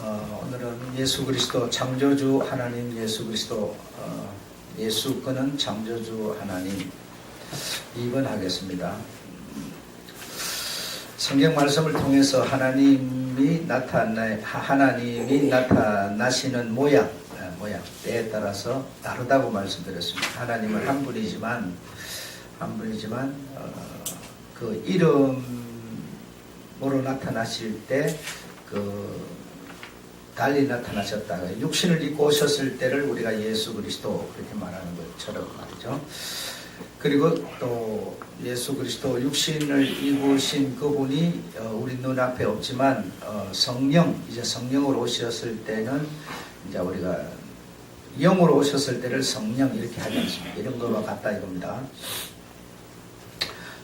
오늘은 예수 그리스도 창조주 하나님 예수 그리스도 예수 그는 창조주 하나님 2번 하겠습니다. 성경 말씀을 통해서 하나님이 나타나시는 모양 때에 따라서 다르다고 말씀드렸습니다. 하나님은 한 분이지만 그 이름으로 나타나실 때 달리 나타나셨다. 육신을 입고 오셨을 때를 우리가 예수 그리스도 그렇게 말하는 것처럼 말이죠. 그리고 또 예수 그리스도 육신을 입으신 그분이 우리 눈앞에 없지만 이제 성령으로 오셨을 때는 이제 우리가 영으로 오셨을 때를 성령 이렇게 하지 않습니다. 이런 것과 같다 이겁니다.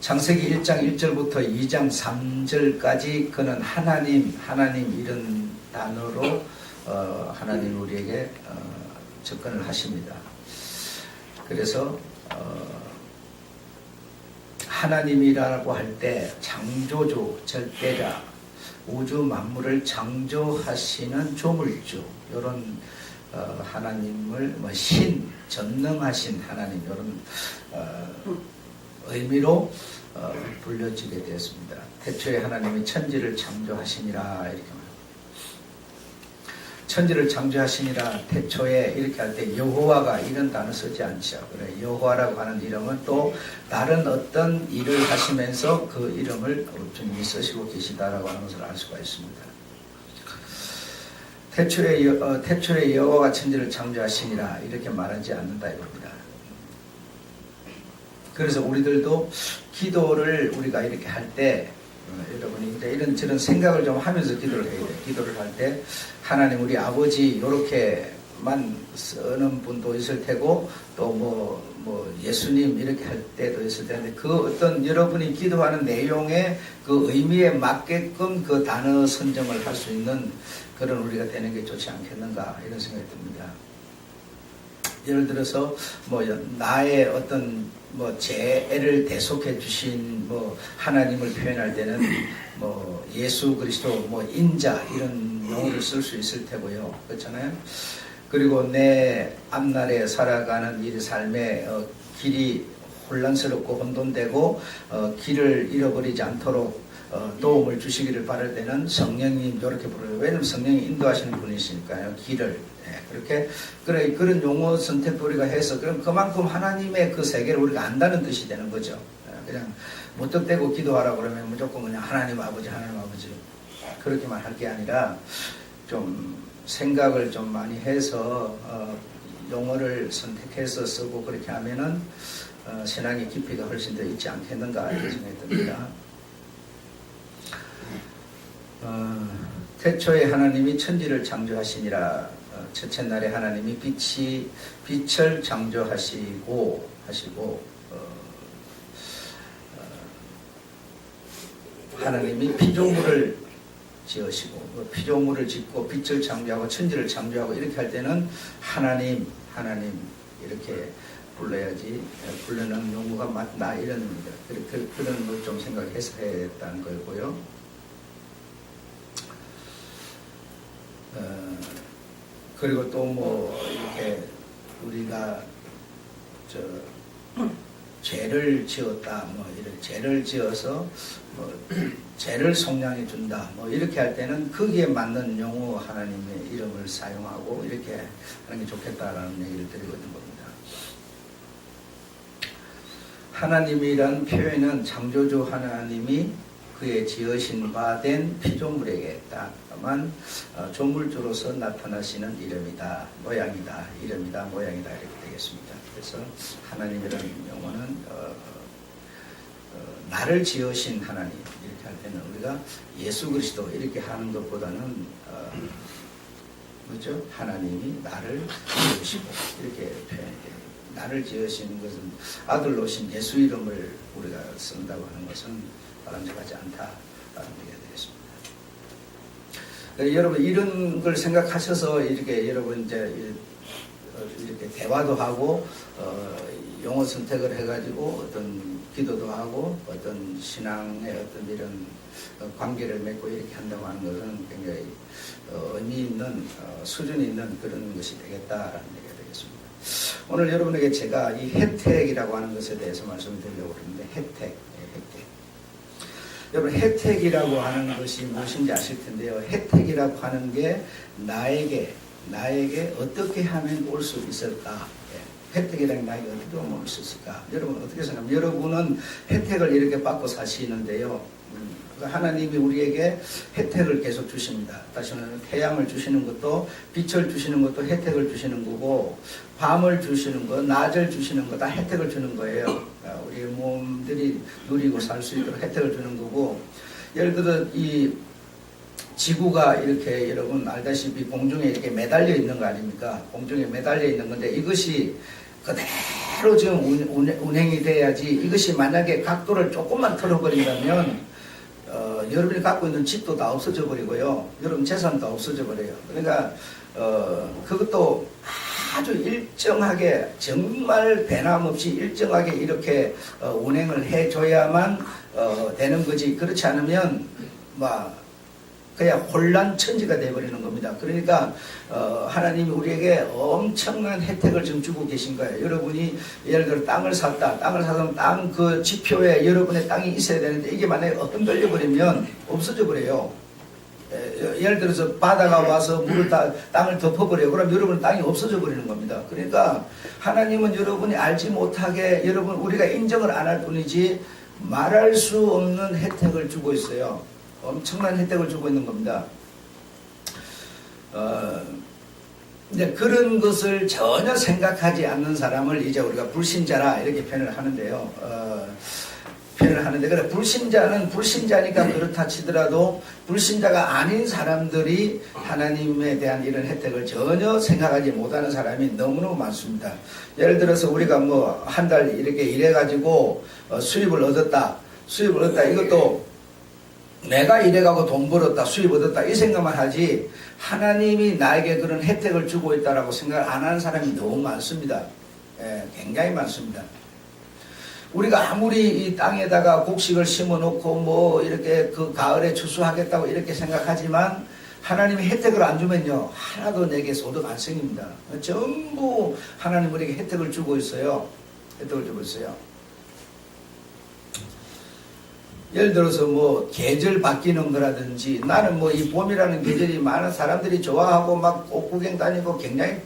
창세기 1장 1절부터 2장 3절까지 그는 하나님 이런 단어로 하나님 우리에게 접근을 하십니다. 그래서 하나님이라고 할 때 창조주, 절대자, 우주 만물을 창조하시는 조물주 이런 하나님을 전능하신 하나님 이런 의미로 불려지게 되었습니다. 태초에 하나님이 천지를 창조하시니라 이렇게 말합니다. 천지를 창조하시니라 태초에 이렇게 할 때 여호와가 이런 단어 쓰지 않죠. 그래 여호와라고 하는 이름은 또 다른 어떤 일을 하시면서 그 이름을 주님이 쓰시고 계시다라고 하는 것을 알 수가 있습니다. 태초에 여호와가 천지를 창조하시니라 이렇게 말하지 않는다 이겁니다. 그래서 우리들도 기도를 우리가 이렇게 할 때 여러분이 이제 저런 생각을 좀 하면서 기도를 해야 돼요. 기도를 할 때 하나님 우리 아버지 이렇게만 쓰는 분도 있을 테고 또 뭐 예수님 이렇게 할 때도 있을 텐데 그 어떤 여러분이 기도하는 내용의 그 의미에 맞게끔 그 단어 선정을 할 수 있는 그런 우리가 되는 게 좋지 않겠는가 이런 생각이 듭니다. 예를 들어서 나의 어떤 죄를 대속해 주신 하나님을 표현할 때는 예수 그리스도 인자 이런 용어를 쓸 수 있을 테고요. 그렇잖아요. 그리고 내 앞날에 살아가는 이 삶에 길이 혼란스럽고 혼돈되고 길을 잃어버리지 않도록 도움을 주시기를 바랄 때는 성령님 이렇게 부르요. 왜냐하면 성령이 인도하시는 분이시니까요. 길을 그렇게 그런 용어 선택도 우리가 해서 그럼 그만큼 하나님의 그 세계를 우리가 안다는 뜻이 되는 거죠. 그냥 무턱대고 기도하라 그러면 무조건 그냥 하나님 아버지 그렇게만 할 게 아니라 좀 생각을 좀 많이 해서 용어를 선택해서 쓰고 그렇게 하면은 신앙의 깊이가 훨씬 더 있지 않겠는가 이런 생각이 듭니다. 태초에 하나님이 천지를 창조하시니라. 첫째 날에 하나님이 빛을 창조하시고 하나님이 피조물을 지으시고 피조물을 짓고 빛을 창조하고 천지를 창조하고 이렇게 할 때는 하나님 이렇게 불러야지 부르는 용어가 맞나 이런 그런 걸 좀 생각해서 했다는 거고요. 그리고 또 이렇게 우리가 죄를 지었다 이렇게 죄를 지어서 죄를 속량해 준다 이렇게 할 때는 거기에 맞는 용어 하나님의 이름을 사용하고 이렇게 하는 게 좋겠다라는 얘기를 드리고 있는 겁니다. 하나님이란 표현은 창조주 하나님이 그의 지으신 바 된 피조물에게 다만 조물주로서 나타나시는 이름이다, 모양이다, 이름이다, 모양이다 이렇게 되겠습니다. 그래서 하나님이라는 용어는 나를 지으신 하나님 이렇게 할 때는 우리가 예수 그리스도 이렇게 하는 것보다는 그렇죠? 하나님이 나를 지으시고 이렇게 표현해요. 나를 지으시는 것은 아들로 오신 예수 이름을 우리가 쓴다고 하는 것은 바람직하지 않다라는 얘기가 되겠습니다. 여러분 이런 걸 생각하셔서 이렇게 여러분 이제 이렇게 대화도 하고 용어 선택을 해가지고 어떤 기도도 하고 어떤 신앙의 어떤 이런 관계를 맺고 이렇게 한다고 하는 것은 굉장히 의미 있는 수준이 있는 그런 것이 되겠다라는 얘기가 되겠습니다. 오늘 여러분에게 제가 이 혜택이라고 하는 것에 대해서 말씀드리려고 하는데 혜택. 여러분 혜택이라고 하는 것이 무엇인지 아실 텐데요. 혜택이라고 하는 게 나에게 어떻게 하면 올 수 있을까? 혜택이라는 나에게 어떻게 하면 올 수 있을까? 여러분 어떻게 생각합니까? 여러분은 혜택을 이렇게 받고 사시는데요. 하나님이 우리에게 혜택을 계속 주십니다. 다시 말하면 태양을 주시는 것도 빛을 주시는 것도 혜택을 주시는 거고 밤을 주시는 것, 낮을 주시는 거 다 혜택을 주는 거예요. 우리 몸들이 누리고 살 수 있도록 혜택을 주는 거고 예를 들어 이 지구가 이렇게 여러분 알다시피 공중에 이렇게 매달려 있는 거 아닙니까? 공중에 매달려 있는 건데 이것이 그대로 지금 운행이 돼야지 이것이 만약에 각도를 조금만 틀어버린다면 여러분이 갖고 있는 집도 다 없어져 버리고요. 여러분 재산도 없어져 버려요. 그러니까 그것도 아주 일정하게 정말 배남없이 일정하게 이렇게 운행을 해줘야만 되는 거지. 그렇지 않으면 그냥 혼란천지가 되어버리는 겁니다. 그러니까 하나님이 우리에게 엄청난 혜택을 지금 주고 계신 거예요. 여러분이 예를 들어 땅을 사면 땅 그 지표에 여러분의 땅이 있어야 되는데 이게 만약에 흔들려 버리면 없어져 버려요. 예를 들어서 바다가 와서 물을 땅을 덮어버려요. 그럼 여러분 땅이 없어져 버리는 겁니다. 그러니까 하나님은 여러분이 알지 못하게 여러분 우리가 인정을 안 할 뿐이지 말할 수 없는 혜택을 주고 있어요. 엄청난 혜택을 주고 있는 겁니다. 이제 그런 것을 전혀 생각하지 않는 사람을 이제 우리가 불신자라 이렇게 표현을 하는데요. 그래 불신자는 불신자니까 그렇다 치더라도 불신자가 아닌 사람들이 하나님에 대한 이런 혜택을 전혀 생각하지 못하는 사람이 너무너무 많습니다. 예를 들어서 우리가 뭐 한 달 이렇게 일해가지고 수입을 얻었다. 이것도 내가 일해가고 돈 벌었다, 수입 얻었다 이 생각만 하지 하나님이 나에게 그런 혜택을 주고 있다라고 생각을 안 하는 사람이 너무 많습니다. 굉장히 많습니다. 우리가 아무리 이 땅에다가 곡식을 심어놓고 뭐 이렇게 그 가을에 추수하겠다고 이렇게 생각하지만 하나님이 혜택을 안 주면요 하나도 내게 소득 안 생깁니다. 전부 하나님 우리에게 혜택을 주고 있어요. 예를 들어서 뭐 계절 바뀌는 거라든지 나는 뭐 이 봄이라는 계절이 많은 사람들이 좋아하고 막 꽃구경 다니고 굉장히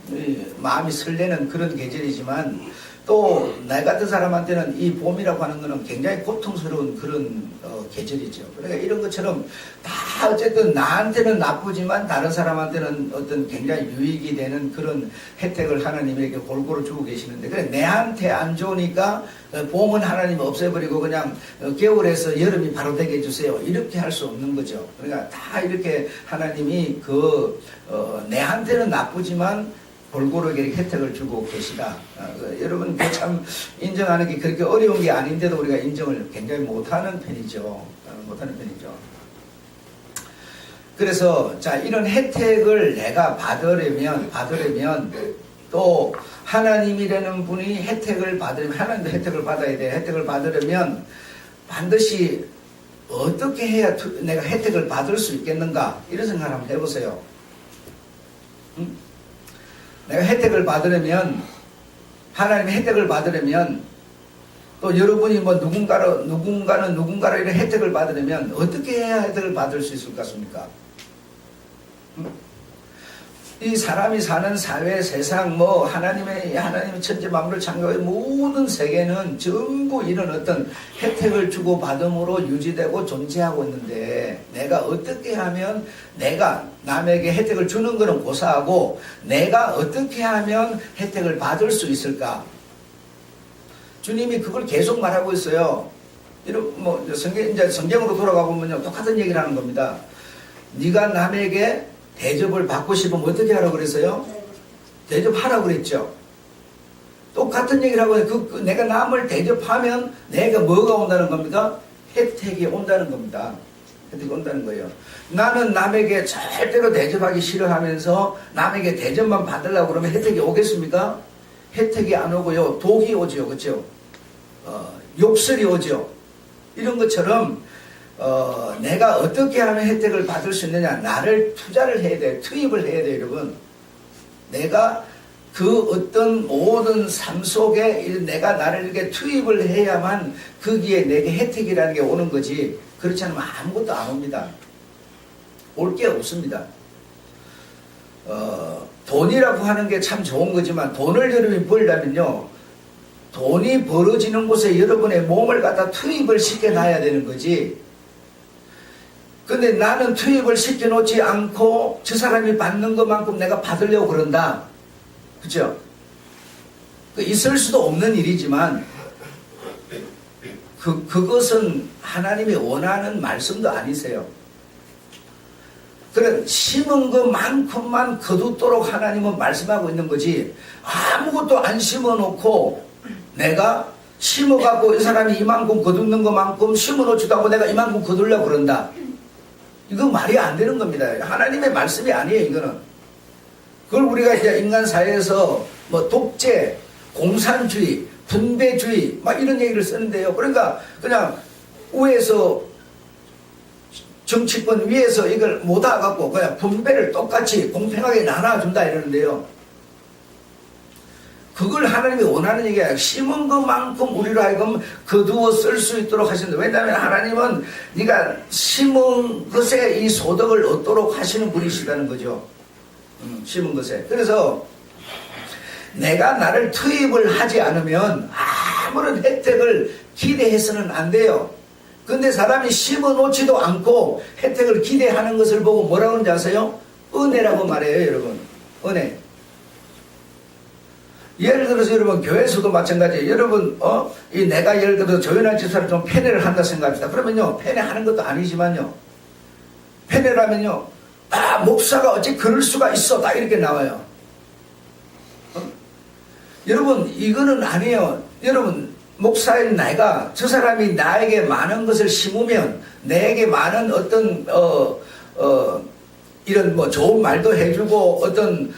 마음이 설레는 그런 계절이지만 또 나 같은 사람한테는 이 봄이라고 하는 거는 굉장히 고통스러운 그런 계절이죠. 그러니까 이런 것처럼 다 어쨌든 나한테는 나쁘지만 다른 사람한테는 어떤 굉장히 유익이 되는 그런 혜택을 하나님에게 골고루 주고 계시는데 그래 내한테 안 좋으니까 봄은 하나님이 없애버리고 그냥 겨울에서 여름이 바로 되게 해주세요. 이렇게 할 수 없는 거죠. 그러니까 다 이렇게 하나님이 내한테는 나쁘지만 골고루 이렇게 혜택을 주고 계시다. 여러분 참 인정하는 게 그렇게 어려운 게 아닌데도 우리가 인정을 굉장히 못하는 편이죠. 그래서 자 이런 혜택을 내가 받으려면 또 하나님이라는 분이 혜택을 받으려면 하나님도 혜택을 받아야 돼. 혜택을 받으려면 반드시 어떻게 해야 내가 혜택을 받을 수 있겠는가 이런 생각을 한번 해보세요. 내가 혜택을 받으려면 하나님의 혜택을 받으려면 또 여러분이 뭐 누군가는 이런 혜택을 받으려면 어떻게 해야 혜택을 받을 수 있을 것 같습니까? 이 사람이 사는 사회, 세상, 뭐 하나님의 천지 만물을 창조한 모든 세계는 전부 이런 어떤 혜택을 주고 받음으로 유지되고 존재하고 있는데 내가 어떻게 하면 내가 남에게 혜택을 주는 것은 고사하고 내가 어떻게 하면 혜택을 받을 수 있을까? 주님이 그걸 계속 말하고 있어요. 이런 뭐 성경으로 돌아가 보면요 똑같은 얘기를 하는 겁니다. 네가 남에게 대접을 받고 싶으면 어떻게 하라고 그랬어요? 대접하라고 그랬죠. 똑같은 얘기를 하고 내가 남을 대접하면 내가 뭐가 온다는 겁니까? 혜택이 온다는 겁니다. 혜택이 온다는 거예요. 나는 남에게 절대로 대접하기 싫어하면서 남에게 대접만 받으려고 그러면 혜택이 오겠습니까? 혜택이 안 오고요. 독이 오죠. 그렇죠? 욕설이 오죠. 이런 것처럼 내가 어떻게 하면 혜택을 받을 수 있느냐. 나를 투자를 해야 돼. 투입을 해야 돼, 여러분. 내가 그 어떤 모든 삶 속에 내가 나를 이렇게 투입을 해야만 거기에 내게 혜택이라는 게 오는 거지. 그렇지 않으면 아무것도 안 옵니다. 올 게 없습니다. 돈이라고 하는 게 참 좋은 거지만 돈을 여러분이 벌려면요. 돈이 벌어지는 곳에 여러분의 몸을 갖다 투입을 시켜놔야 되는 거지. 근데 나는 투입을 시켜놓지 않고 저 사람이 받는 것만큼 내가 받으려고 그런다. 그죠? 있을 수도 없는 일이지만 그것은 하나님이 원하는 말씀도 아니세요. 그래 심은 것만큼만 거두도록 하나님은 말씀하고 있는 거지. 아무것도 안 심어놓고 내가 심어갖고 이 사람이 이만큼 거두는 것만큼 심어놓지도 않고 내가 이만큼 거두려고 그런다. 이거 말이 안 되는 겁니다. 하나님의 말씀이 아니에요, 이거는. 그걸 우리가 이제 인간 사회에서 뭐 독재, 공산주의, 분배주의 막 이런 얘기를 쓰는데요. 그러니까 그냥 위에서 정치권 위에서 이걸 못 와갖고 그냥 분배를 똑같이 공평하게 나눠준다 이러는데요. 그걸 하나님이 원하는 얘기야. 심은 것만큼 우리로 하여금 거두어 쓸 수 있도록 하신다. 왜냐하면 하나님은 네가 심은 것에 이 소득을 얻도록 하시는 분이시다는 거죠. 심은 것에. 그래서 내가 나를 투입을 하지 않으면 아무런 혜택을 기대해서는 안 돼요. 근데 사람이 심어놓지도 않고 혜택을 기대하는 것을 보고 뭐라고 하는지 아세요? 은혜라고 말해요, 여러분. 은혜. 예를 들어서 여러분 교회에서도 마찬가지예요. 여러분 이 내가 예를 들어서 조연한 집사를 좀 편애를 한다 생각합시다. 그러면요 편애하는 것도 아니지만요. 편애라면요 목사가 어찌 그럴 수가 있어 딱 이렇게 나와요. 여러분 이거는 아니에요. 여러분 목사인 내가 저 사람이 나에게 많은 것을 심으면 내게 많은 어떤 이런 뭐 좋은 말도 해주고 어떤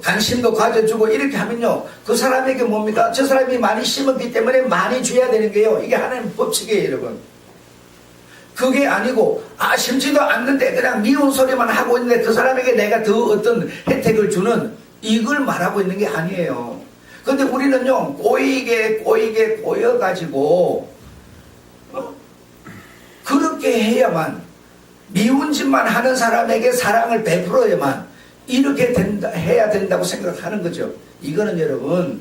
관심도 가져주고 이렇게 하면요 그 사람에게 뭡니까? 저 사람이 많이 심었기 때문에 많이 줘야 되는 게요. 이게 하나님 법칙이에요, 여러분. 그게 아니고 심지도 않는데 그냥 미운 소리만 하고 있는데 그 사람에게 내가 더 어떤 혜택을 주는 이걸 말하고 있는 게 아니에요. 근데 우리는요 꼬이게 꼬여가지고 그렇게 해야만 미운 짓만 하는 사람에게 사랑을 베풀어야만 이렇게 해야 된다고 생각하는 거죠. 이거는 여러분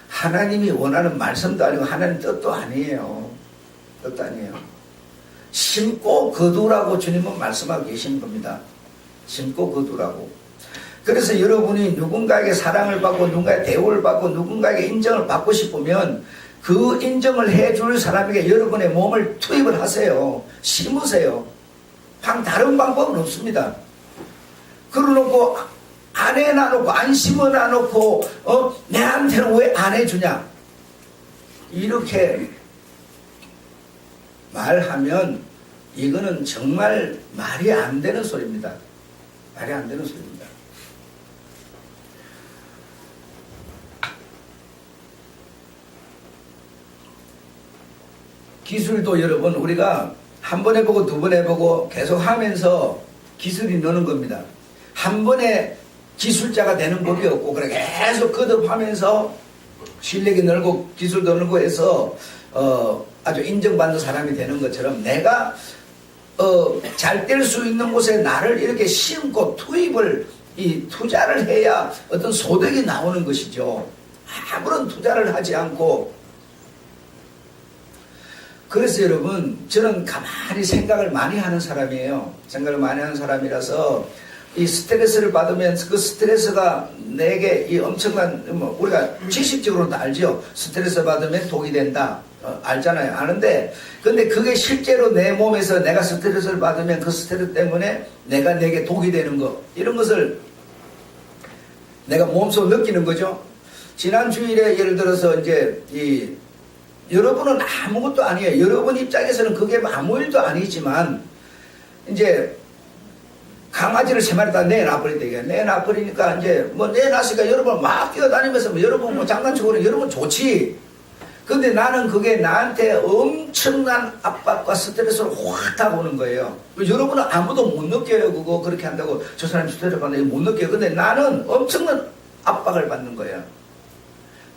하나님이 원하는 말씀도 아니고 하나님 뜻도 아니에요. 뜻도 아니에요. 심고 거두라고 주님은 말씀하고 계신 겁니다. 심고 거두라고. 그래서 여러분이 누군가에게 사랑을 받고 누군가의 대우를 받고 누군가에게 인정을 받고 싶으면 그 인정을 해줄 사람에게 여러분의 몸을 투입을 하세요. 심으세요. 다른 방법은 없습니다. 그러놓고 안 해놔놓고 안 심어놔놓고 내한테는 왜 안 해주냐 이렇게 말하면 이거는 정말 말이 안 되는 소리입니다. 말이 안 되는 소리입니다. 기술도 여러분 우리가 한 번 해보고 두 번 해보고 계속 하면서 기술이 느는 겁니다. 한 번에 기술자가 되는 법이 없고 그래 계속 거듭하면서 실력이 늘고 기술도 늘고 해서 아주 인정받는 사람이 되는 것처럼 내가 잘 될 수 있는 곳에 나를 이렇게 심고 투자를 해야 어떤 소득이 나오는 것이죠. 아무런 투자를 하지 않고. 그래서 여러분 저는 가만히 생각을 많이 하는 사람이에요. 생각을 많이 하는 사람이라서 이 스트레스를 받으면 그 스트레스가 내게 이 엄청난 우리가 지식적으로도 알죠. 스트레스 받으면 독이 된다. 알잖아요. 아는데 근데 그게 실제로 내 몸에서 내가 스트레스를 받으면 그 스트레스 때문에 내게 독이 되는 거 이런 것을 내가 몸소 느끼는 거죠. 지난 주일에 예를 들어서 이제 여러분은 아무것도 아니에요. 여러분 입장에서는 그게 아무 일도 아니지만 이제 강아지를 3마리 다 내놔버린다. 내놔버리니까 이제 내놨으니까 여러분 막 뛰어다니면서 여러분 장난치고 그러면 여러분 좋지. 근데 나는 그게 나한테 엄청난 압박과 스트레스를 확 다가오는 거예요. 여러분은 아무도 못 느껴요. 그거 그렇게 한다고 저 사람이 스트레스 받는 거 못 느껴요. 근데 나는 엄청난 압박을 받는 거예요.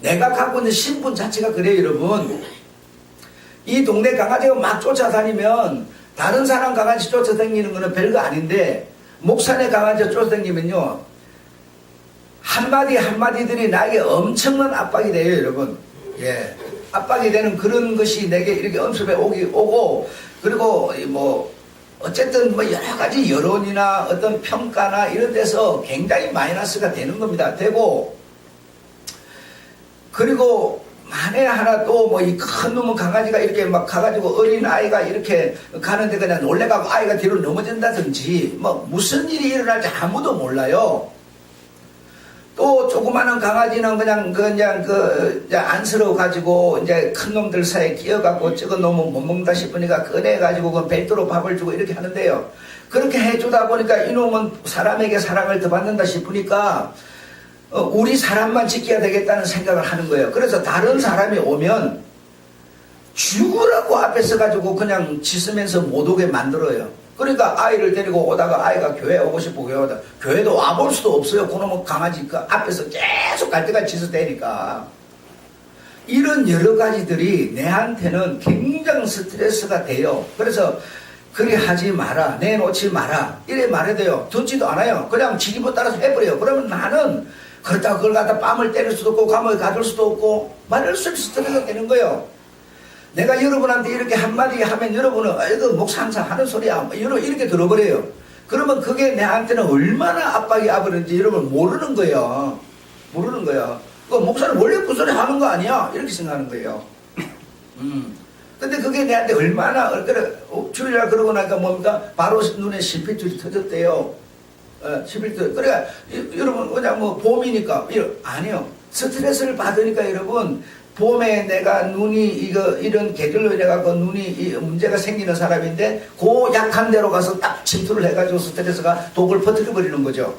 내가 갖고 있는 신분 자체가 그래요, 여러분. 이 동네 강아지가 막 쫓아다니면 다른 사람 강아지 쫓아다니는 거는 별거 아닌데 목산의 강아지가 쫓아다니면요 한마디 한마디들이 나에게 엄청난 압박이 돼요, 여러분. 예, 압박이 되는 그런 것이 내게 이렇게 엄습에 오고 그리고 뭐 어쨌든 뭐 여러 가지 여론이나 어떤 평가나 이런 데서 굉장히 마이너스가 되는 겁니다. 되고 그리고 만에 하나 또 뭐 이 큰 놈의 강아지가 이렇게 막 가가지고 어린 아이가 이렇게 가는데 그냥 놀래가고 아이가 뒤로 넘어진다든지 뭐 무슨 일이 일어날지 아무도 몰라요. 또 조그마한 강아지는 그냥 안쓰러워 가지고 이제 큰 놈들 사이에 끼어가고 적은 놈은 못 먹는다 싶으니까 꺼내 가지고 그 별도로 밥을 주고 이렇게 하는데요. 그렇게 해주다 보니까 이놈은 사람에게 사랑을 더 받는다 싶으니까 우리 사람만 지켜야 되겠다는 생각을 하는 거예요. 그래서 다른 사람이 오면 죽으라고 앞에 서가지고 그냥 짖으면서 못 오게 만들어요. 그러니까 아이를 데리고 오다가 아이가 교회 오고 싶고 교회도 와볼 수도 없어요. 그놈은 강아지 그 앞에서 계속 갈 때까지 짖어 대니까. 이런 여러 가지들이 내한테는 굉장히 스트레스가 돼요. 그래서 그리 하지 마라, 내놓지 마라 이래 말해야 돼요. 듣지도 않아요. 그냥 지 기분 따라서 해버려요. 그러면 나는 그렇다고 그걸 갖다 뺨을 때릴 수도 없고 감옥에 가둘 수도 없고 말할 수 없이 스트레스가 되는 거예요. 내가 여러분한테 이렇게 한마디 하면 여러분은 이거 목사 항상 하는 소리야 이렇게 들어버려요. 그러면 그게 내한테는 얼마나 압박이 와버리는지 여러분 모르는 거예요. 모르는 거예요. 그 목사는 원래 그 소리 하는 거 아니야 이렇게 생각하는 거예요. 근데 그게 내한테 얼마나 주일날 그러고 나니까 뭡니까 바로 눈에 실핏줄이 터졌대요. 실핏줄. 그러니까 여러분 그냥 뭐 봄이니까 아니요. 스트레스를 받으니까 여러분 봄에 내가 눈이 이런 계절로 인해갖고 눈이 문제가 생기는 사람인데 그 약한 데로 가서 딱 침투를 해가지고 스트레스가 독을 퍼뜨려 버리는 거죠.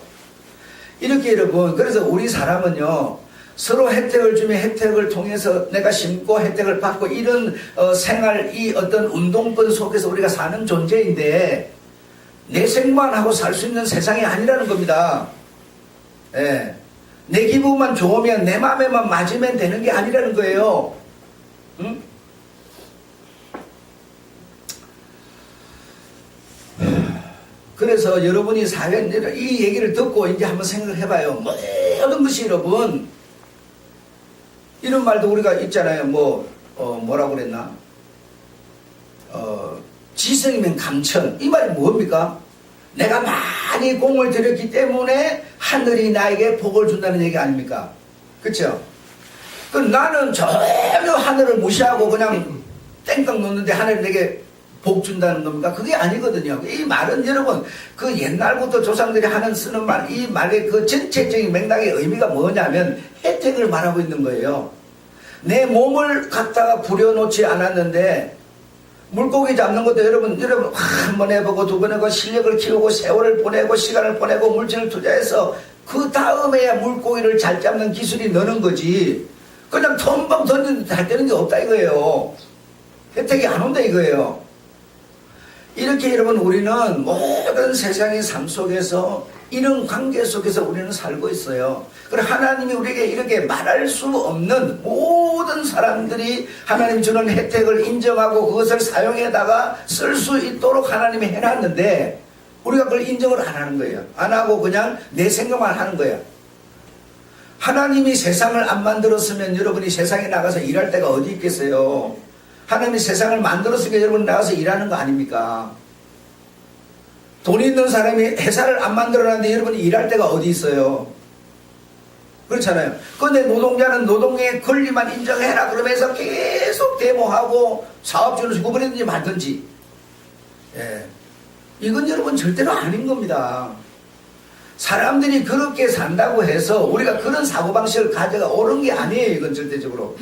이렇게 여러분 그래서 우리 사람은요 서로 혜택을 주면 혜택을 통해서 내가 심고 혜택을 받고 이런 생활 이 어떤 운동권 속에서 우리가 사는 존재인데 내 생만 하고 살 수 있는 세상이 아니라는 겁니다. 예. 내 기분만 좋으면 내 마음에만 맞으면 되는 게 아니라는 거예요. 응? 그래서 여러분이 이 얘기를 듣고 이제 한번 생각을 해봐요. 모든 것이 여러분 이런 말도 우리가 있잖아요. 뭐라고 그랬나? 지성이면 감천. 이 말이 뭡니까? 내가 많이 공을 들였기 때문에 하늘이 나에게 복을 준다는 얘기 아닙니까? 그렇죠? 그럼 나는 전혀 하늘을 무시하고 그냥 땡깡 놓는데 하늘이 내게 복 준다는 겁니까? 그게 아니거든요. 이 말은 여러분 그 옛날부터 조상들이 쓰는 말, 이 말의 그 전체적인 맥락의 의미가 뭐냐면 혜택을 말하고 있는 거예요. 내 몸을 갖다가 부려놓지 않았는데 물고기 잡는 것도 여러분 한 번 해보고 두 번 해보고 실력을 키우고 세월을 보내고 시간을 보내고 물질을 투자해서 그 다음에야 물고기를 잘 잡는 기술이 느는 거지. 그냥 텀벙 던지는데 잘 되는 게 없다 이거예요. 혜택이 안 온다 이거예요. 이렇게 여러분 우리는 모든 세상의 삶 속에서 이런 관계 속에서 우리는 살고 있어요. 그리고 하나님이 우리에게 이렇게 말할 수 없는 모든 사람들이 하나님 주는 혜택을 인정하고 그것을 사용에다가 쓸 수 있도록 하나님이 해놨는데 우리가 그걸 인정을 안 하는 거예요. 안 하고 그냥 내 생각만 하는 거예요. 하나님이 세상을 안 만들었으면 여러분이 세상에 나가서 일할 데가 어디 있겠어요. 하나님이 세상을 만들었으니까 여러분 나가서 일하는 거 아닙니까? 돈 있는 사람이 회사를 안 만들어놨는데 여러분이 일할 데가 어디 있어요? 그렇잖아요. 그런데 노동자는 노동의 권리만 인정해라 그러면서 계속 데모하고 사업주를 죽어버리든지 말든지. 예. 이건 여러분 절대로 아닌 겁니다. 사람들이 그렇게 산다고 해서 우리가 그런 사고방식을 가져가 옳은 게 아니에요. 이건 절대적으로.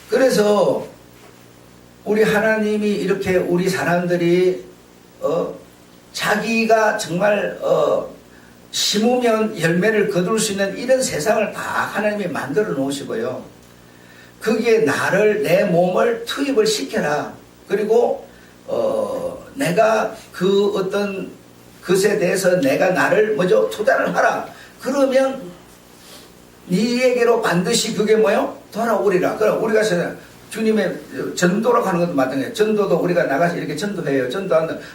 그래서 우리 하나님이 이렇게 우리 사람들이 자기가 정말 심으면 열매를 거둘 수 있는 이런 세상을 다 하나님이 만들어 놓으시고요. 거기에 나를, 내 몸을 투입을 시켜라. 그리고 내가 그 어떤 것에 대해서 내가 나를 투자를 하라. 그러면 네에게로 반드시 그게 뭐요? 돌아오리라. 그럼 우리가 주님의 전도라고 하는 것도 마찬가지예요. 전도도 우리가 나가서 이렇게 전도해요.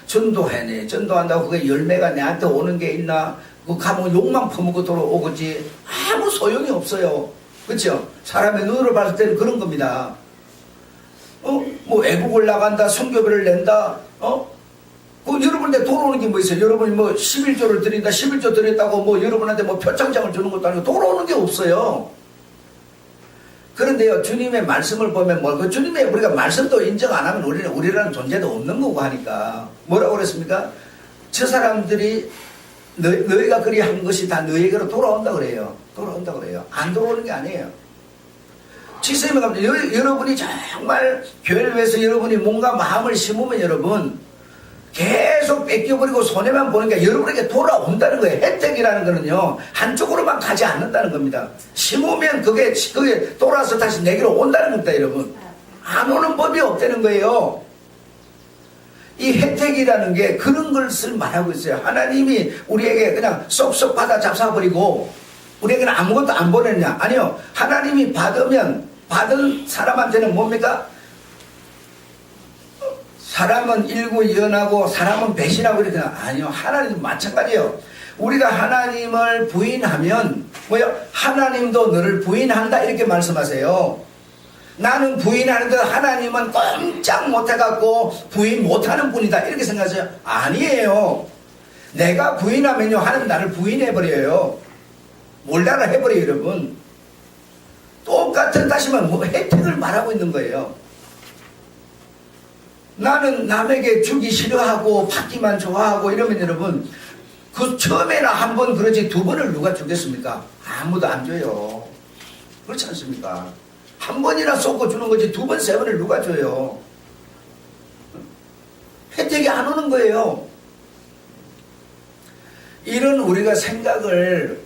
전도하네. 전도한다고 그게 열매가 내한테 오는 게 있나? 그 가면 욕만 퍼먹고 돌아오겠지. 아무 소용이 없어요. 그렇죠? 사람의 눈으로 봤을 때는 그런 겁니다. 뭐 애국을 나간다, 선교비를 낸다, 여러분한테 돌아오는 게 뭐 있어요? 여러분이 뭐 11조를 드린다, 11조 드렸다고 뭐 여러분한테 뭐 표창장을 주는 것도 아니고 돌아오는 게 없어요. 그런데요, 주님의 말씀을 보면 그 주님의 우리가 말씀도 인정 안 하면 우리라는 존재도 없는 거고 하니까 뭐라고 그랬습니까? 저 사람들이 너희가 그리 한 것이 다 너희에게로 돌아온다 그래요. 돌아온다 그래요. 안 돌아오는 게 아니에요. 지성에 가면 여러분이 정말 교회를 위해서 여러분이 뭔가 마음을 심으면 여러분 계속 뺏겨버리고 손해만 보는 게 여러분에게 돌아온다는 거예요. 혜택이라는 거는요, 한쪽으로만 가지 않는다는 겁니다. 심으면 그게 돌아서 다시 내게로 온다는 겁니다, 여러분. 안 오는 법이 없다는 거예요. 이 혜택이라는 게 그런 것을 말하고 있어요. 하나님이 우리에게 그냥 쏙쏙 받아 잡숴버리고 우리에게는 아무것도 안 보냈냐? 아니요. 하나님이 받은 사람한테는 뭡니까? 사람은 일구연하고 사람은 배신하고 이렇게 아니요. 하나님도 마찬가지예요. 우리가 하나님을 부인하면 하나님도 너를 부인한다 이렇게 말씀하세요. 나는 부인하는데 하나님은 꼼짝 못해갖고 부인 못하는 분이다 이렇게 생각하세요? 아니에요. 내가 부인하면요 하나님 나를 부인해버려요. 몰라라 해버려요. 여러분 똑같은 다시만 혜택을 말하고 있는 거예요. 나는 남에게 주기 싫어하고 받기만 좋아하고 이러면 여러분 그 처음에나 한 번 그러지 두 번을 누가 주겠습니까? 아무도 안 줘요. 그렇지 않습니까? 한 번이나 쏟고 주는 거지 두 번, 세 번을 누가 줘요? 혜택이 안 오는 거예요. 이런 우리가 생각을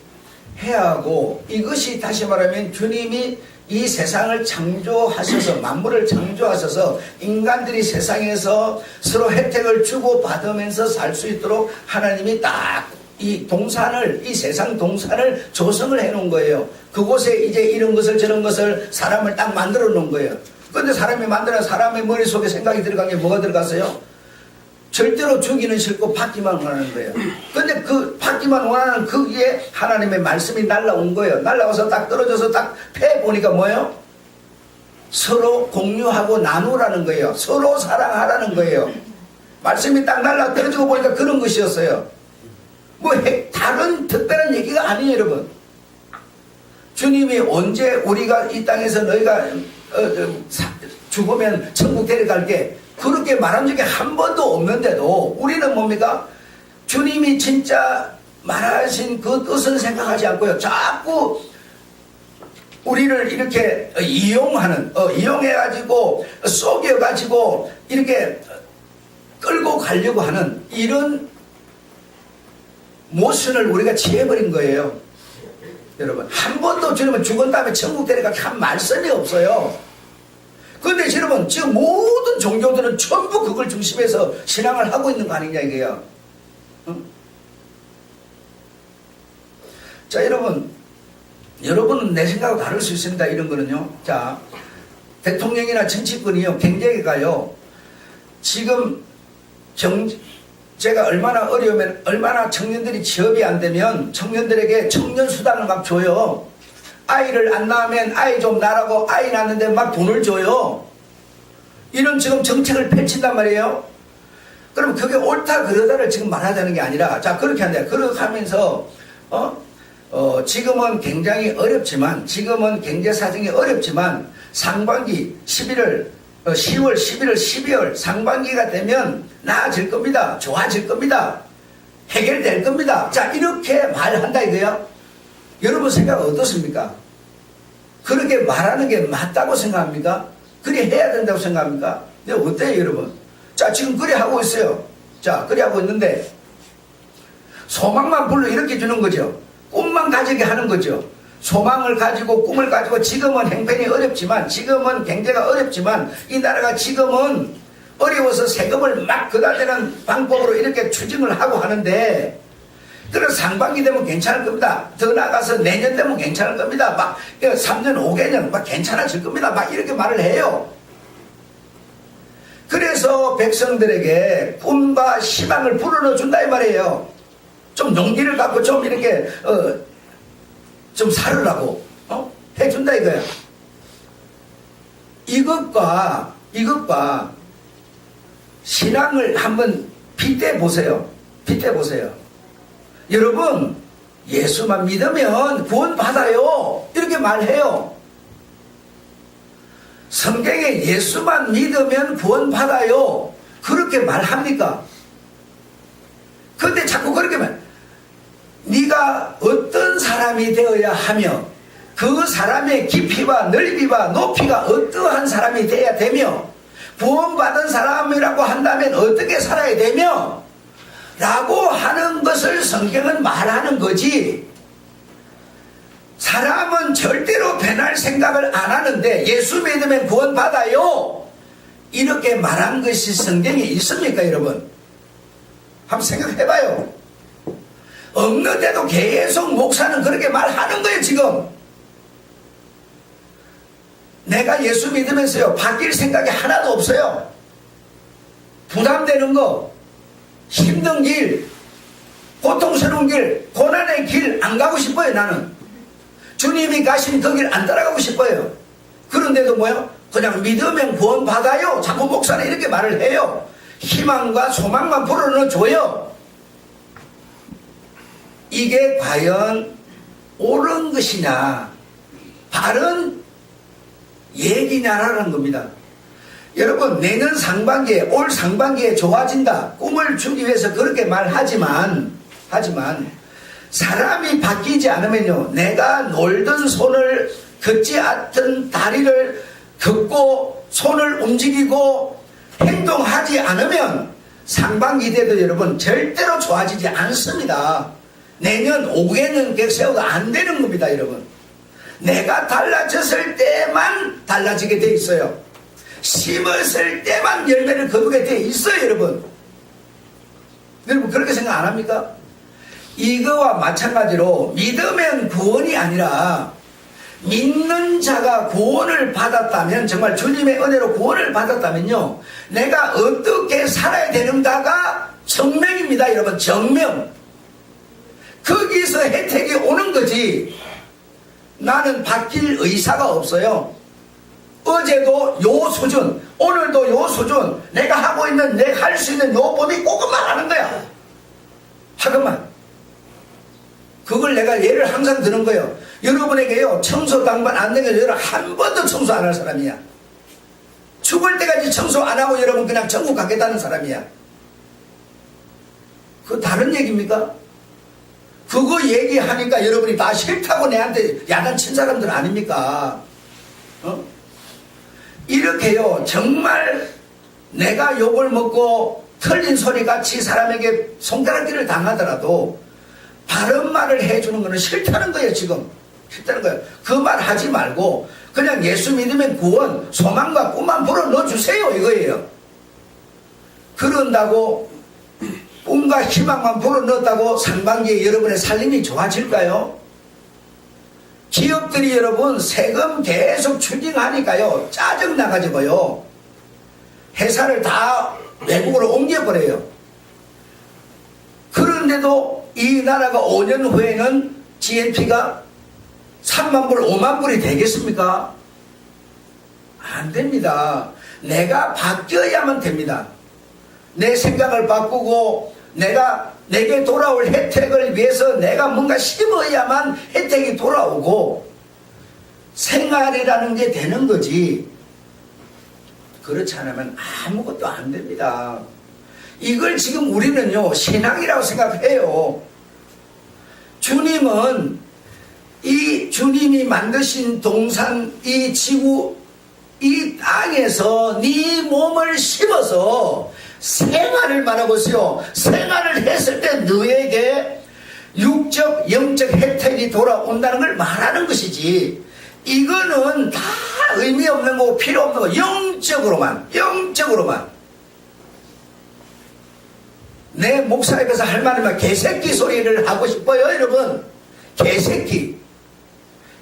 해야 하고 이것이 다시 말하면 주님이 이 세상을 창조하셔서 만물을 창조하셔서 인간들이 세상에서 서로 혜택을 주고 받으면서 살 수 있도록 하나님이 딱 이 동산을 이 세상 동산을 조성을 해 놓은 거예요. 그곳에 이제 이런 것을 저런 것을 사람을 딱 만들어 놓은 거예요. 그런데 사람이 만들어 사람의 머릿속에 생각이 들어간 게 뭐가 들어갔어요? 절대로 주기는 싫고 받기만 원하는 거예요. 그런데 그 받기만 원하는 거기에 하나님의 말씀이 날라온 거예요. 날라와서 딱 떨어져서 딱 패보니까 뭐예요? 서로 공유하고 나누라는 거예요. 서로 사랑하라는 거예요. 말씀이 딱 날라 떨어지고 보니까 그런 것이었어요. 뭐 다른 특별한 얘기가 아니에요, 여러분. 주님이 언제 우리가 이 땅에서 너희가 죽으면 천국 데려갈게 그렇게 말한 적이 한 번도 없는데도 우리는 뭡니까? 주님이 진짜 말하신 그 뜻은 생각하지 않고요. 자꾸 우리를 이렇게 이용해가지고 속여가지고 이렇게 끌고 가려고 하는 이런 모션을 우리가 취해버린 거예요. 여러분 한 번도 주님은 죽은 다음에 천국 데려가게 한 말씀이 없어요. 그런데 여러분 지금 모든 종교들은 전부 그걸 중심해서 신앙을 하고 있는 거 아니냐 이게요. 응? 자 여러분은 내 생각하고 다를 수 있습니다. 이런 거는요. 자 대통령이나 정치권이요 경제가요 지금 제가 얼마나 어려우면 얼마나 청년들이 취업이 안 되면 청년들에게 청년 수당을 막 줘요. 아이를 안 낳으면 아이 좀 낳으라고 아이 낳는데 막 돈을 줘요. 이런 지금 정책을 펼친단 말이에요. 그럼 그게 옳다 그러다를 지금 말하자는 게 아니라 자 그렇게 한다. 그렇게 하면서 지금은 굉장히 어렵지만 지금은 경제 사정이 어렵지만 상반기 10월, 11월, 12월 상반기가 되면 나아질 겁니다. 좋아질 겁니다. 해결될 겁니다. 자 이렇게 말한다 이거야. 여러분 생각 어떻습니까? 그렇게 말하는 게 맞다고 생각합니까? 그래 해야 된다고 생각합니까? 네, 어때요 여러분? 자 지금 그래 하고 있어요. 자 그래 하고 있는데 소망만 불러일으켜 주는 거죠. 꿈만 가지게 하는 거죠. 소망을 가지고 꿈을 가지고 지금은 행편이 어렵지만, 지금은 경제가 어렵지만, 이 나라가 지금은 어려워서 세금을 막 그다되는 방법으로 이렇게 추징을 하고 하는데, 그래서 상반기 되면 괜찮을 겁니다. 더 나아가서 내년 되면 괜찮을 겁니다. 막 3년, 5개년 막 괜찮아질 겁니다. 막 이렇게 말을 해요. 그래서 백성들에게 꿈과 희망을 불어넣어 준다 이 말이에요. 좀 용기를 갖고 좀 이렇게 좀 살으라고 해준다 이거야. 이것과 신앙을 한번 빗대 보세요. 빗대 보세요. 여러분, 예수만 믿으면 구원 받아요. 이렇게 말해요. 성경에 예수만 믿으면 구원 받아요. 그렇게 말합니까? 근데 자꾸 그렇게 말. 네가 어떤 사람이 되어야 하며, 그 사람의 깊이와 넓이와 높이가 어떠한 사람이 되어야 되며, 구원받은 사람이라고 한다면 어떻게 살아야 되며 라고 하는 것을 성경은 말하는 거지. 사람은 절대로 변할 생각을 안 하는데 예수 믿으면 구원받아요 이렇게 말한 것이 성경에 있습니까 여러분? 한번 생각해봐요. 없는데도 계속 목사는 그렇게 말하는 거예요. 지금 내가 예수 믿으면서요 바뀔 생각이 하나도 없어요. 부담되는 거, 힘든 길, 고통스러운 길, 고난의 길 안 가고 싶어요. 나는 주님이 가신 그 길 안 따라가고 싶어요. 그런데도 뭐요? 그냥 믿으면 구원 받아요. 자꾸 목사는 이렇게 말을 해요. 희망과 소망만 불어넣어 줘요. 이게 과연 옳은 것이냐, 바른 얘기냐라는 겁니다. 여러분, 내년 상반기에, 올 상반기에 좋아진다, 꿈을 주기 위해서 그렇게 말하지만 사람이 바뀌지 않으면요, 내가 놀던 손을, 걷지 않던 다리를 걷고 손을 움직이고 행동하지 않으면 상반기 때도 여러분 절대로 좋아지지 않습니다. 내년 5개년 계획 세워도 안 되는 겁니다. 여러분, 내가 달라졌을 때만 달라지게 돼 있어요. 심었을 때만 열매를 거두게 돼 있어요. 여러분 그렇게 생각 안 합니까? 이거와 마찬가지로 믿으면 구원이 아니라 믿는 자가 구원을 받았다면, 정말 주님의 은혜로 구원을 받았다면요, 내가 어떻게 살아야 되는가가 정명입니다. 여러분, 정명. 거기서 혜택이 오는 거지. 나는 바뀔 의사가 없어요. 어제도 요 수준, 오늘도 요 수준, 내가 하고 있는, 내가 할 수 있는 요 범위 그것만 하는 거야. 하것만. 그걸 내가 예를 항상 드는 거예요. 여러분에게요, 청소 당번 안 되게 여러분 한 번도 청소 안 할 사람이야. 죽을 때까지 청소 안 하고 여러분 그냥 천국 가겠다는 사람이야. 그거 다른 얘기입니까? 그거 얘기하니까 여러분이 다 싫다고 내한테 야단 친 사람들 아닙니까? 이렇게요, 정말 내가 욕을 먹고 틀린 소리 같이 사람에게 손가락질을 당하더라도 바른 말을 해주는 거는 싫다는 거예요. 지금 싫다는 거예요. 그 말 하지 말고 그냥 예수 믿으면 구원, 소망과 꿈만 불어넣어 주세요 이거예요. 그런다고 꿈과 희망만 불어넣었다고 상반기에 여러분의 삶이 좋아질까요? 기업들이 여러분 세금 계속 추징하니까요 짜증나가지고요 회사를 다 외국으로 옮겨버려요. 그런데도 이 나라가 5년 후에는 GNP가 3만 불, 5만 불이 되겠습니까? 안 됩니다. 내가 바뀌어야만 됩니다. 내 생각을 바꾸고 내게 돌아올 혜택을 위해서 내가 뭔가 심어야만 혜택이 돌아오고 생활이라는 게 되는 거지. 그렇지 않으면 아무것도 안 됩니다. 이걸 지금 우리는요 신앙이라고 생각해요. 주님은 이 주님이 만드신 동산, 이 지구, 이 땅에서 네 몸을 심어서 생활을 말하고 있어요. 생활을 했을 때 너에게 육적, 영적 혜택이 돌아온다는 걸 말하는 것이지, 이거는 다 의미 없는 거고 필요 없는 거, 영적으로만. 내 목사 앞에서 할 말이면 개새끼 소리를 하고 싶어요, 여러분. 개새끼.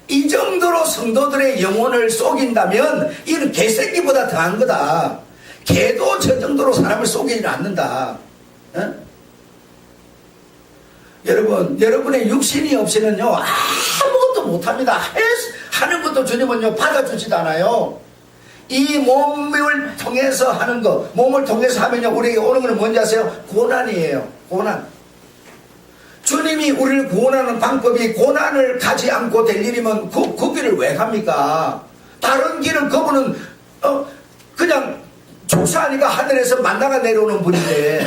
이 정도로 성도들의 영혼을 속인다면 이는 개새끼보다 더한 거다. 개도 저 정도로 사람을 속이지는 않는다. 어? 여러분, 여러분의 육신이 없이는요 아무것도 못합니다. 하는 것도 주님은요 받아주지도 않아요. 이 몸을 통해서 하는 거, 몸을 통해서 하면요 우리에게 오는 것은 뭔지 아세요? 고난이에요. 고난. 주님이 우리를 구원하는 방법이 고난을 가지 않고 될 일이면 그 길을 왜 갑니까? 다른 길은 그분은 그냥 축사하니까 하늘에서 만나가 내려오는 분인데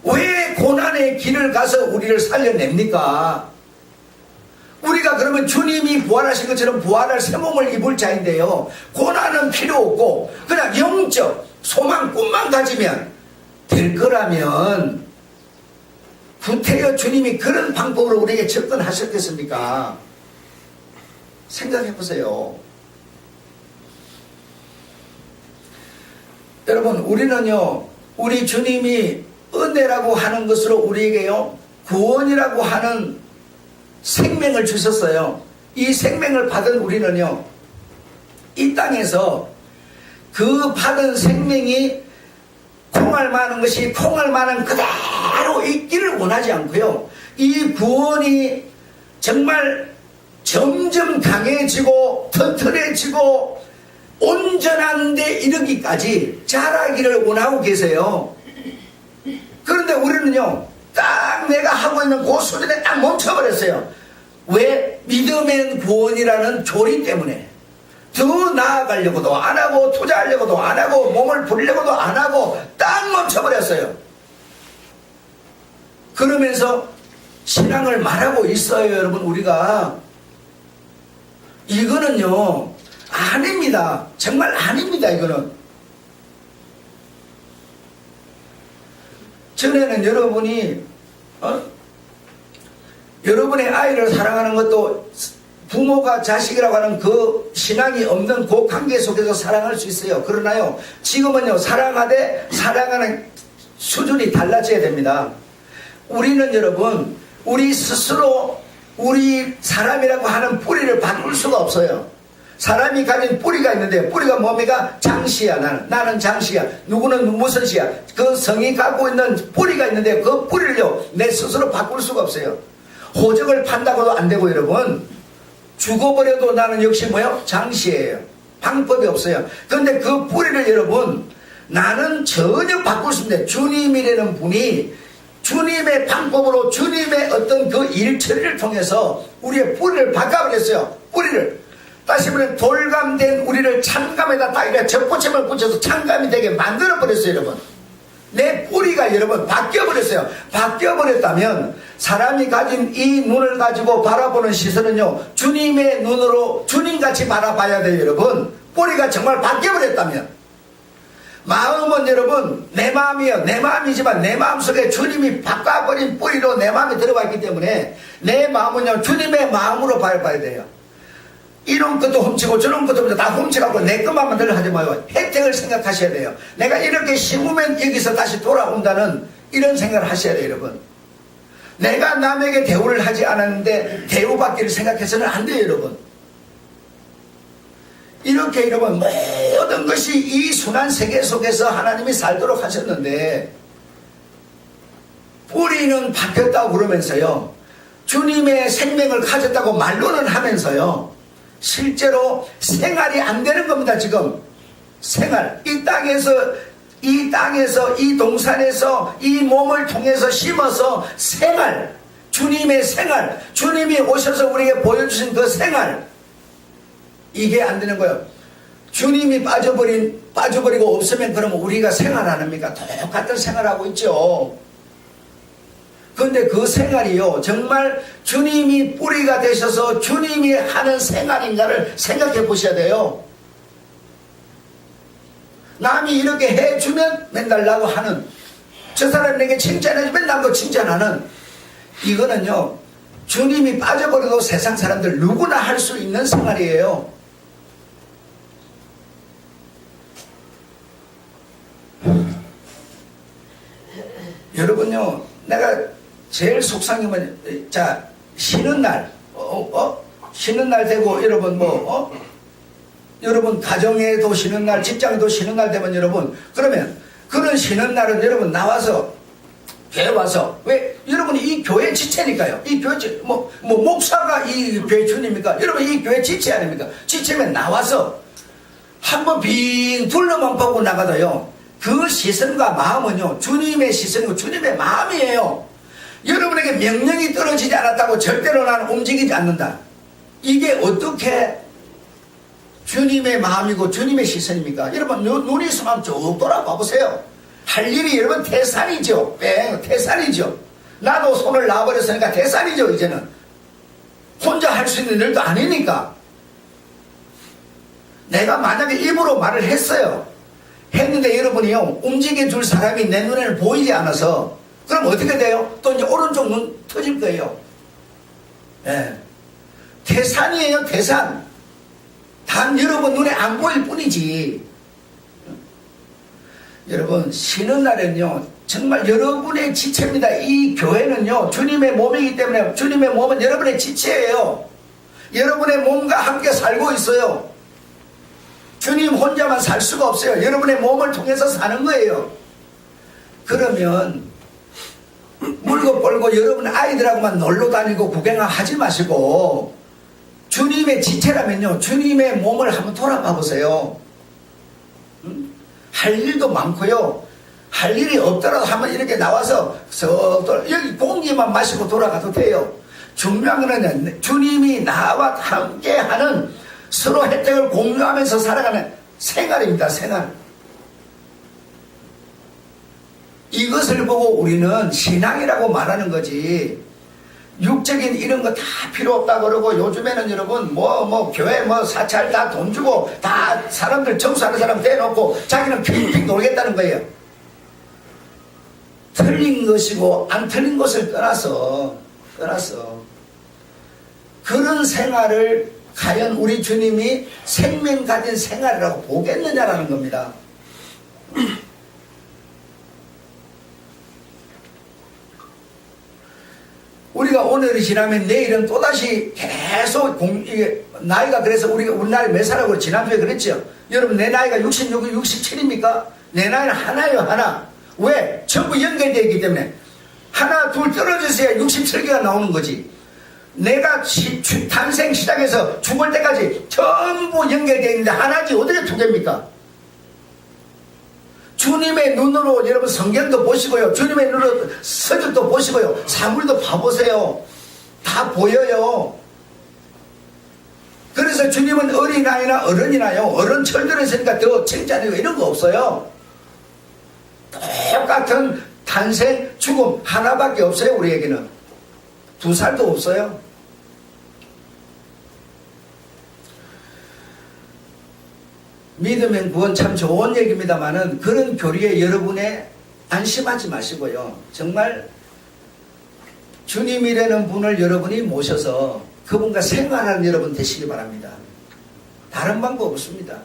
왜 고난의 길을 가서 우리를 살려냅니까? 우리가 그러면 주님이 부활하신 것처럼 부활할 새 몸을 입을 자인데요, 고난은 필요 없고 그냥 영적 소망 꿈만 가지면 될 거라면 구태여 주님이 그런 방법으로 우리에게 접근하셨겠습니까? 생각해 보세요. 여러분, 우리는요 우리 주님이 은혜라고 하는 것으로 우리에게요 구원이라고 하는 생명을 주셨어요. 이 생명을 받은 우리는요 이 땅에서 그 받은 생명이 콩알만한 것이 콩알만한 그대로 있기를 원하지 않고요, 이 구원이 정말 점점 강해지고 튼튼해지고 온전한 데 이르기까지 자라기를 원하고 계세요. 그런데 우리는요 딱 내가 하고 있는 그 수준에 딱 멈춰버렸어요. 왜? 믿음의 구원이라는 조리 때문에. 더 나아가려고도 안 하고 투자하려고도 안 하고 몸을 부리려고도 안 하고 딱 멈춰버렸어요. 그러면서 신앙을 말하고 있어요. 여러분, 우리가 이거는요 아닙니다. 정말 아닙니다. 이거는 전에는 여러분이 여러분의 아이를 사랑하는 것도 부모가 자식이라고 하는 그 신앙이 없는 그 관계 속에서 사랑할 수 있어요. 그러나요 지금은요 사랑하되 사랑하는 수준이 달라져야 됩니다. 우리는 여러분 우리 스스로 우리 사람이라고 하는 뿌리를 바꿀 수가 없어요. 사람이 가진 뿌리가 있는데 뿌리가 뭡니까? 장씨야. 나는 장씨야. 누구는 무슨 씨야. 그 성이 갖고 있는 뿌리가 있는데 그 뿌리를요 내 스스로 바꿀 수가 없어요. 호적을 판다고도 안 되고 여러분 죽어버려도 나는 역시 뭐요? 장씨예요. 방법이 없어요. 그런데 그 뿌리를 여러분 나는 전혀 바꿀 수 없는데 주님이라는 분이 주님의 방법으로 주님의 어떤 그 일처리를 통해서 우리의 뿌리를 바꿔버렸어요. 뿌리를 다시 말해 돌감된 우리를 찬감에다 딱 이렇게 접붙임을 붙여서 찬감이 되게 만들어버렸어요. 여러분, 내 뿌리가 여러분 바뀌어버렸어요. 바뀌어버렸다면 사람이 가진 이 눈을 가지고 바라보는 시선은요 주님의 눈으로 주님같이 바라봐야 돼요. 여러분, 뿌리가 정말 바뀌어버렸다면. 마음은 여러분 내 마음이에요. 내 마음이지만 내 마음속에 주님이 바꿔버린 뿌리로 내 마음이 들어가 있기 때문에 내 마음은요 주님의 마음으로 바라봐야 돼요. 이런 것도 훔치고 저런 것도 훔치고 다 훔쳐갖고 내 것만 만들어 하지 마요. 혜택을 생각하셔야 돼요. 내가 이렇게 심으면 여기서 다시 돌아온다는 이런 생각을 하셔야 돼요. 여러분, 내가 남에게 대우를 하지 않았는데 대우받기를 생각해서는 안 돼요. 여러분, 이렇게 여러분 모든 것이 이 순환 세계 속에서 하나님이 살도록 하셨는데 뿌리는 바뀌었다고 그러면서요 주님의 생명을 가졌다고 말로는 하면서요 실제로 생활이 안 되는 겁니다. 지금 생활, 이 땅에서 이 동산에서 이 몸을 통해서 심어서 생활, 주님의 생활, 주님이 오셔서 우리에게 보여주신 그 생활, 이게 안 되는 거예요. 주님이 빠져버리고 없으면 그러면 우리가 생활 안 합니까? 똑같은 생활하고 있죠. 그런데 그 생활이요 정말 주님이 뿌리가 되셔서 주님이 하는 생활인가를 생각해 보셔야 돼요. 남이 이렇게 해주면 맨날 나도 하는, 저 사람이 내게 칭찬해주면 나도 칭찬하는, 이거는요, 주님이 빠져버려도 세상 사람들 누구나 할 수 있는 생활이에요. 여러분요, 내가 제일 속상한 건, 자, 쉬는 날, 쉬는 날 되고, 여러분 여러분 가정에도 쉬는 날, 직장에도 쉬는 날 되면 여러분, 그러면 그런 쉬는 날은 여러분 나와서, 교회 와서, 왜? 여러분이 이 교회 지체니까요. 이 교회, 목사가 이 교회 주님입니까? 여러분 이 교회 지체 아닙니까? 지체면 나와서 한번 빙 둘러만 보고 나가도요, 그 시선과 마음은요, 주님의 시선이고 주님의 마음이에요. 여러분에게 명령이 떨어지지 않았다고 절대로 나는 움직이지 않는다. 이게 어떻게 주님의 마음이고 주님의 시선입니까? 여러분 눈이 있으면 쭉 돌아봐 보세요. 할 일이 여러분 태산이죠. 태산이죠. 나도 손을 놔버렸으니까 태산이죠. 이제는 혼자 할 수 있는 일도 아니니까. 내가 만약에 입으로 말을 했어요. 했는데 여러분이요, 움직여줄 사람이 내 눈에는 보이지 않아서, 그럼 어떻게 돼요? 또 이제 오른쪽 눈 터질 거예요. 예. 태산이에요, 태산. 단 여러분 눈에 안 보일 뿐이지. 여러분, 쉬는 날에는요, 정말 여러분의 지체입니다. 이 교회는요, 주님의 몸이기 때문에 주님의 몸은 여러분의 지체예요. 여러분의 몸과 함께 살고 있어요. 주님 혼자만 살 수가 없어요. 여러분의 몸을 통해서 사는 거예요. 그러면 물고 벌고 여러분 아이들하고만 놀러 다니고 구경하지 마시고, 주님의 지체라면요, 주님의 몸을 한번 돌아봐 보세요. 할 일도 많고요, 할 일이 없더라도 한번 이렇게 나와서 여기 공기만 마시고 돌아가도 돼요. 중요한 거는 주님이 나와 함께하는, 서로 혜택을 공유하면서 살아가는 생활입니다. 생활. 이것을 보고 우리는 신앙이라고 말하는 거지, 육적인 이런 거 다 필요 없다 그러고, 요즘에는 여러분 교회 사찰 다 돈 주고 다 사람들 청소하는 사람 대놓고 자기는 핑핑 놀겠다는 거예요. 틀린 것이고 안 틀린 것을 떠나서 그런 생활을 과연 우리 주님이 생명 가진 생활이라고 보겠느냐라는 겁니다. 우리가 오늘이 지나면 내일은 또다시 계속 나이가, 그래서 우리 나이 몇 살하고 지난주에 그랬죠. 여러분 내 나이가 66, 67입니까? 내 나이는 하나예요, 하나. 왜? 전부 연결되어 있기 때문에. 하나 둘 떨어져서야 67개가 나오는 거지. 내가 탄생 시작해서 죽을 때까지 전부 연결되어 있는데 하나지 어떻게 두 개입니까? 주님의 눈으로 여러분 성경도 보시고요, 주님의 눈으로 서적도 보시고요, 사물도 봐보세요. 다 보여요. 그래서 주님은 어린아이나 어른이나요, 어른 철들어 있으니까 더 칭찬이고 이런 거 없어요. 똑같은 탄생 죽음 하나밖에 없어요. 우리에게는 2살도 없어요. 믿으면 구원 참 좋은 얘기입니다만은, 그런 교리에 여러분의 안심하지 마시고요, 정말 주님이라는 분을 여러분이 모셔서 그분과 생활하는 여러분 되시기 바랍니다. 다른 방법 없습니다.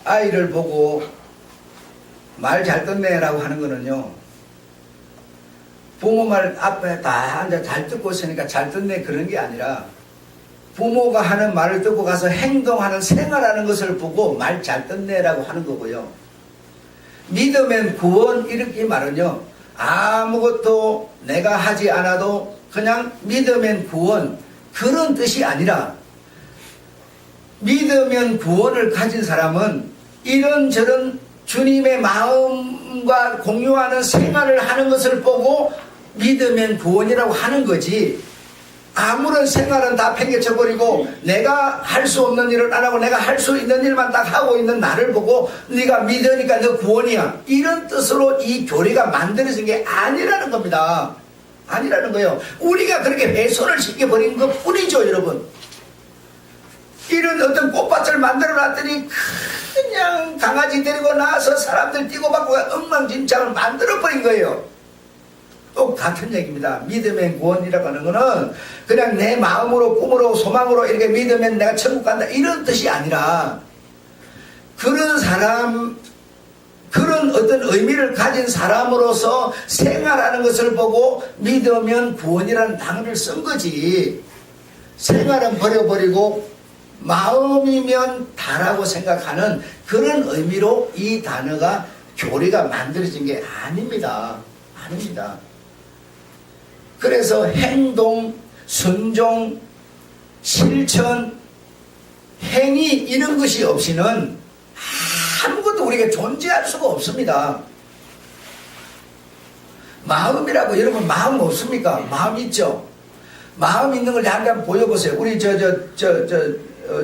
아이를 보고 말 잘 듣네 라고 하는 거는요, 부모 말 앞에 다 앉아 잘 듣고 있으니까 잘 듣네 그런 게 아니라, 부모가 하는 말을 듣고 가서 행동하는, 생활하는 것을 보고 말 잘 듣네 라고 하는 거고요. 믿으면 구원, 이렇게 말은요, 아무것도 내가 하지 않아도 그냥 믿으면 구원, 그런 뜻이 아니라, 믿으면 구원을 가진 사람은 이런저런 주님의 마음과 공유하는 생활을 하는 것을 보고 믿으면 구원이라고 하는 거지, 아무런 생활은 다 팽개쳐버리고 내가 할 수 없는 일을 안 하고 내가 할 수 있는 일만 딱 하고 있는 나를 보고 네가 믿으니까 너 구원이야, 이런 뜻으로 이 교리가 만들어진 게 아니라는 겁니다. 아니라는 거예요. 우리가 그렇게 훼손을 시켜버린 것 뿐이죠. 여러분, 이런 어떤 꽃밭을 만들어 놨더니 그냥 강아지 데리고 나와서 사람들 뛰고 받고 엉망진창을 만들어버린 거예요. 똑같은 얘기입니다. 믿음의 구원이라고 하는 거는 그냥 내 마음으로 꿈으로 소망으로 이렇게 믿으면 내가 천국 간다 이런 뜻이 아니라, 그런 사람, 그런 어떤 의미를 가진 사람으로서 생활하는 것을 보고 믿으면 구원이라는 단어를 쓴 거지, 생활은 버려버리고 마음이면 다라고 생각하는 그런 의미로 이 단어가 교리가 만들어진 게 아닙니다. 아닙니다. 그래서 행동, 순종, 실천, 행위 이런 것이 없이는 아무것도 우리가 존재할 수가 없습니다. 마음이라고, 여러분 마음 없습니까? 마음 있죠? 마음 있는 걸 한번 보여보세요. 우리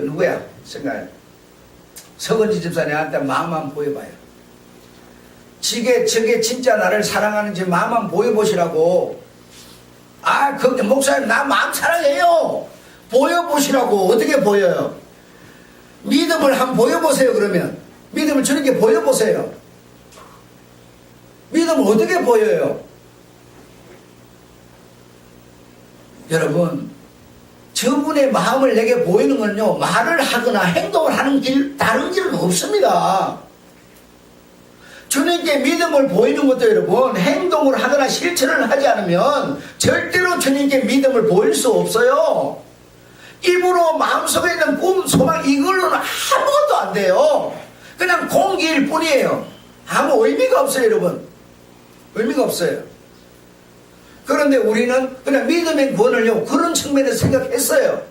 누구야? 생각해. 서건지 집사님한테 마음 한번 보여봐요. 저게 진짜 나를 사랑하는지 마음 한번 보여보시라고. 그 목사님 나 마음 사랑해요. 보여보시라고. 어떻게 보여요? 믿음을 한번 보여보세요. 그러면 믿음을 저렇게 보여보세요. 믿음을 어떻게 보여요? 여러분, 저분의 마음을 내게 보이는 건요, 말을 하거나 행동을 하는 길, 다른 길은 없습니다. 주님께 믿음을 보이는 것도 여러분, 행동을 하거나 실천을 하지 않으면 절대로 주님께 믿음을 보일 수 없어요. 입으로 마음속에 있는 꿈, 소망 이걸로는 아무것도 안 돼요. 그냥 공기일 뿐이에요. 아무 의미가 없어요. 여러분, 의미가 없어요. 그런데 우리는 그냥 믿음의 구원을요, 그런 측면에서 생각했어요.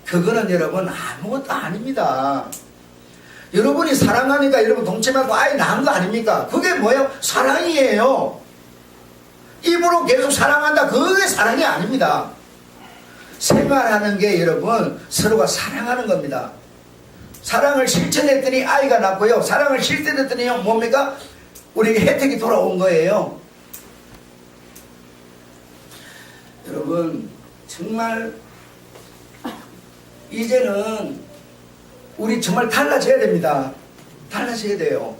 그거는 여러분 아무것도 아닙니다. 여러분이 사랑하니까 여러분 동참하고 아이 낳은 거 아닙니까? 그게 뭐예요? 사랑이에요. 입으로 계속 사랑한다, 그게 사랑이 아닙니다. 생활하는 게 여러분 서로가 사랑하는 겁니다. 사랑을 실천했더니 아이가 낳고요, 사랑을 실천했더니요 뭡니까? 우리에게 혜택이 돌아온 거예요. 여러분 정말 이제는 우리 정말 달라져야 됩니다. 달라져야 돼요.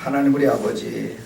하나님 우리 아버지,